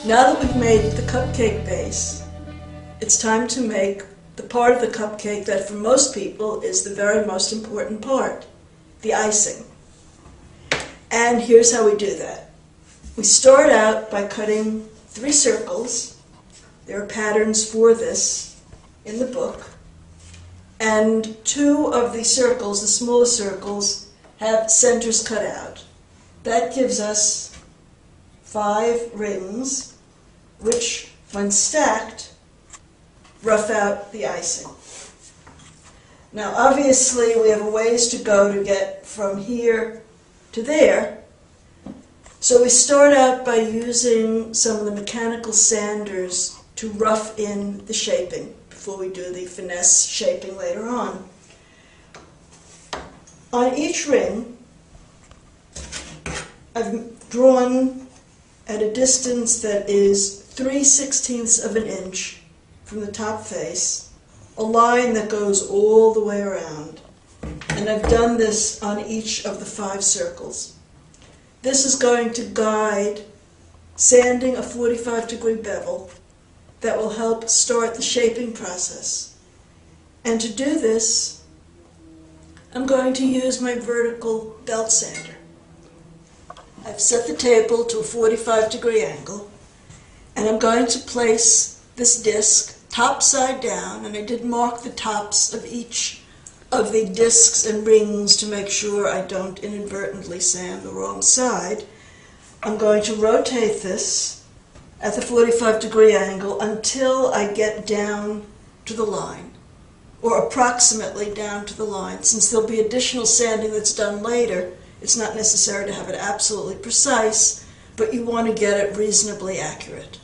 Now that we've made the cupcake base, it's time to make the part of the cupcake that for most people is the very most important part, the icing. And here's how we do that. We start out by cutting 3 circles. There are patterns for this in the book. And 2 of the circles, the smaller circles, have centers cut out. That gives us 5 rings, which, when stacked, rough out the icing. Now, obviously, we have a ways to go to get from here to there. So we start out by using some of the mechanical sanders to rough in the shaping before we do the finesse shaping later on. On each ring, I've drawn at a distance that is 3/16 of an inch from the top face, a line that goes all the way around. And I've done this on each of the 5 circles. This is going to guide sanding a 45-degree bevel that will help start the shaping process. And to do this, I'm going to use my vertical belt sander. I've set the table to a 45-degree angle, and I'm going to place this disc top side down, and I did mark the tops of each of the discs and rings to make sure I don't inadvertently sand the wrong side. I'm going to rotate this at the 45-degree angle until I get down to the line, or approximately down to the line. Since there'll be additional sanding that's done later, it's not necessary to have it absolutely precise, but you want to get it reasonably accurate.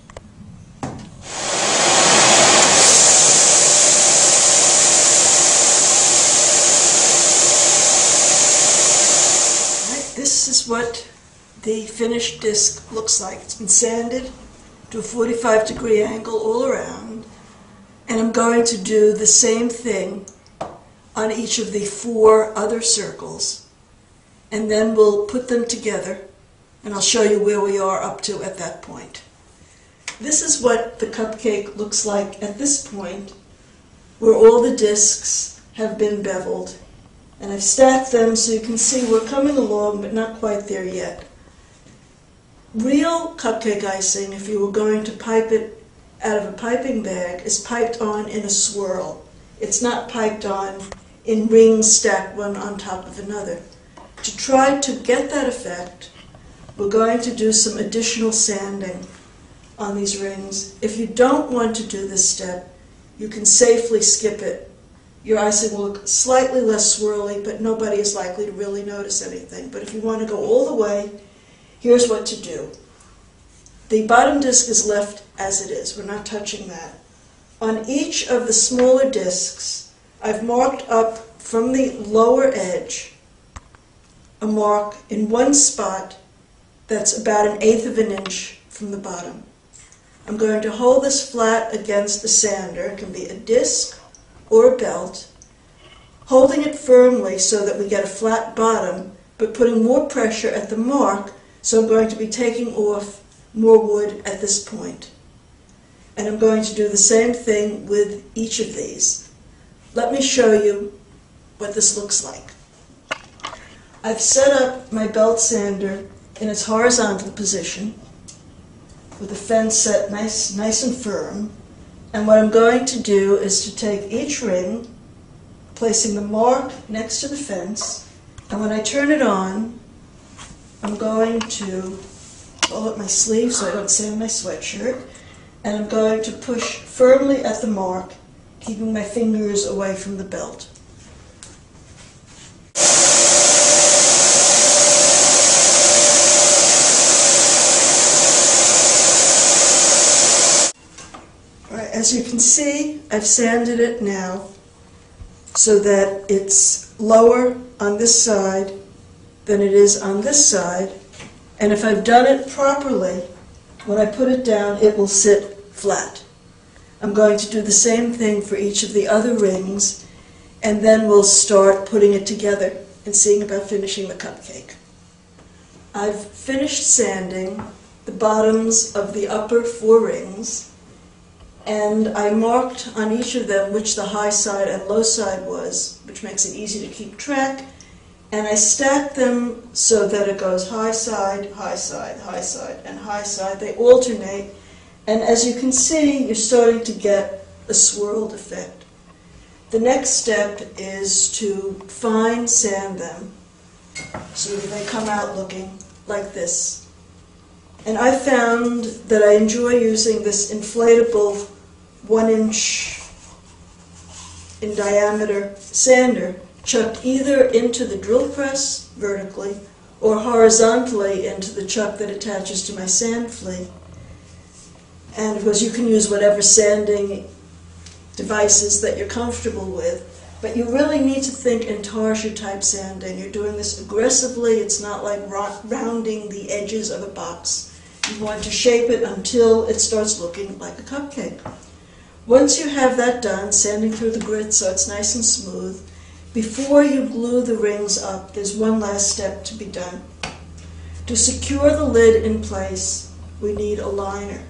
This is what the finished disc looks like. It's been sanded to a 45-degree angle all around, and I'm going to do the same thing on each of the 4 other circles, and then we'll put them together, and I'll show you where we are up to at that point. This is what the cupcake looks like at this point, where all the discs have been beveled. And I've stacked them so you can see we're coming along, but not quite there yet. Real cupcake icing, if you were going to pipe it out of a piping bag, is piped on in a swirl. It's not piped on in rings stacked one on top of another. To try to get that effect, we're going to do some additional sanding on these rings. If you don't want to do this step, you can safely skip it. Your icing will look slightly less swirly, but nobody is likely to really notice anything. But if you want to go all the way, here's what to do. The bottom disc is left as it is. We're not touching that. On each of the smaller discs, I've marked up from the lower edge a mark in one spot that's about 1/8 of an inch from the bottom. I'm going to hold this flat against the sander. It can be a disc or a belt, holding it firmly so that we get a flat bottom, but putting more pressure at the mark, so I'm going to be taking off more wood at this point. And I'm going to do the same thing with each of these. Let me show you what this looks like. I've set up my belt sander in its horizontal position, with the fence set nice and firm. And what I'm going to do is to take each ring, placing the mark next to the fence, and when I turn it on, I'm going to roll up my sleeve so I don't sand my sweatshirt, and I'm going to push firmly at the mark, keeping my fingers away from the belt. As you can see, I've sanded it now so that it's lower on this side than it is on this side. And if I've done it properly, when I put it down, it will sit flat. I'm going to do the same thing for each of the other rings, and then we'll start putting it together and seeing about finishing the cupcake. I've finished sanding the bottoms of the upper 4 rings, and I marked on each of them which the high side and low side was, which makes it easy to keep track, and I stacked them so that it goes high side, high side, high side, and high side. They alternate, and as you can see, you're starting to get a swirled effect. The next step is to fine sand them so that they come out looking like this. And I found that I enjoy using this inflatable 1-inch in diameter sander chucked either into the drill press vertically or horizontally into the chuck that attaches to my sand flea. And of course you can use whatever sanding devices that you're comfortable with, but you really need to think intarsia type sanding. You're doing this aggressively. It's not like rounding the edges of a box. You want to shape it until it starts looking like a cupcake. Once you have that done, sanding through the grit so it's nice and smooth, before you glue the rings up, there's one last step to be done. To secure the lid in place, we need a liner.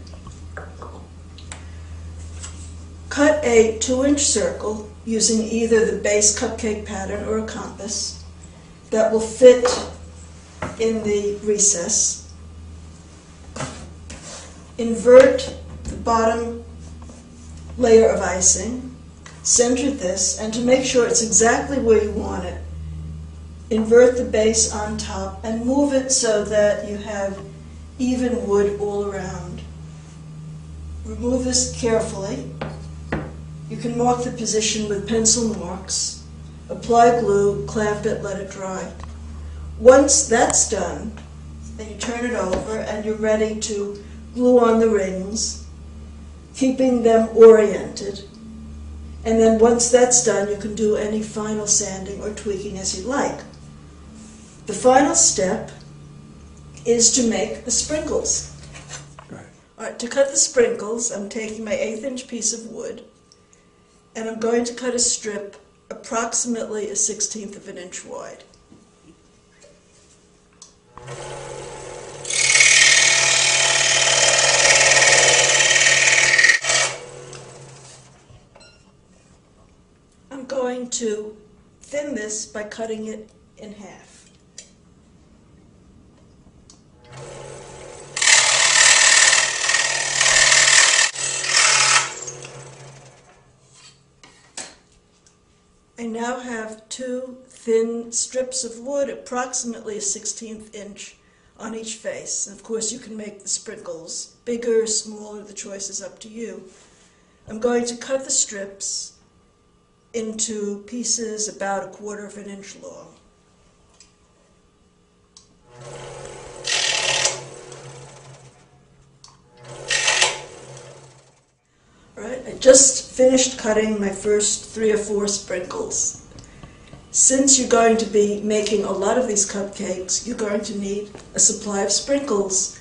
Cut a 2-inch circle using either the base cupcake pattern or a compass that will fit in the recess. Invert the bottom layer of icing, center this, and to make sure it's exactly where you want it, invert the base on top and move it so that you have even wood all around. Remove this carefully. You can mark the position with pencil marks, apply glue, clamp it, let it dry. Once that's done, then you turn it over and you're ready to glue on the rings, keeping them oriented. And then once that's done, you can do any final sanding or tweaking as you like. The final step is to make the sprinkles. Right. All right, to cut the sprinkles, I'm taking my 1/8-inch piece of wood, and I'm going to cut a strip approximately 1/16 of an inch wide. I'm going to thin this by cutting it in half. I now have 2 thin strips of wood, approximately 1/16 inch on each face. And of course you can make the sprinkles bigger or smaller, the choice is up to you. I'm going to cut the strips into pieces about 1/4 inch long. Alright, I just finished cutting my first 3 or 4 sprinkles. Since you're going to be making a lot of these cupcakes, you're going to need a supply of sprinkles.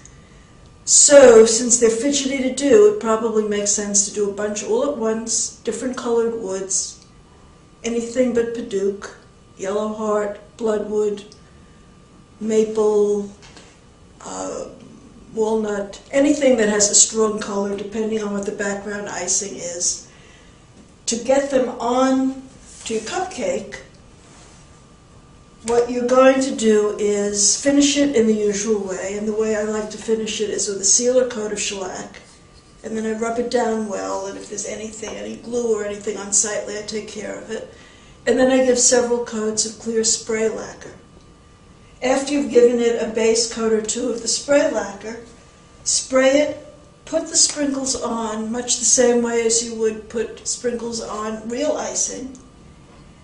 So, since they're fidgety to do, it probably makes sense to do a bunch all at once, different colored woods, anything but Paduke, yellow heart, bloodwood, maple, walnut, anything that has a strong color depending on what the background icing is. To get them on to your cupcake, what you're going to do is finish it in the usual way, and the way I like to finish it is with a sealer coat of shellac, and then I rub it down well, and if there's anything, any glue or anything unsightly, I take care of it. And then I give several coats of clear spray lacquer. After you've given it a base coat or 2 of the spray lacquer, spray it, put the sprinkles on much the same way as you would put sprinkles on real icing.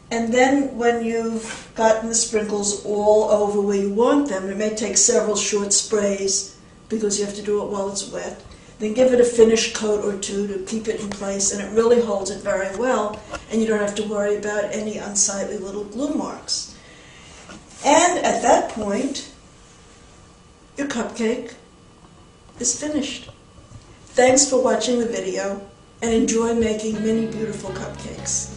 And then when you've gotten the sprinkles all over where you want them, it may take several short sprays because you have to do it while it's wet, then give it a finish coat or 2 to keep it in place, and it really holds it very well, and you don't have to worry about any unsightly little glue marks. And at that point, your cupcake is finished. Thanks for watching the video, and enjoy making many beautiful cupcakes.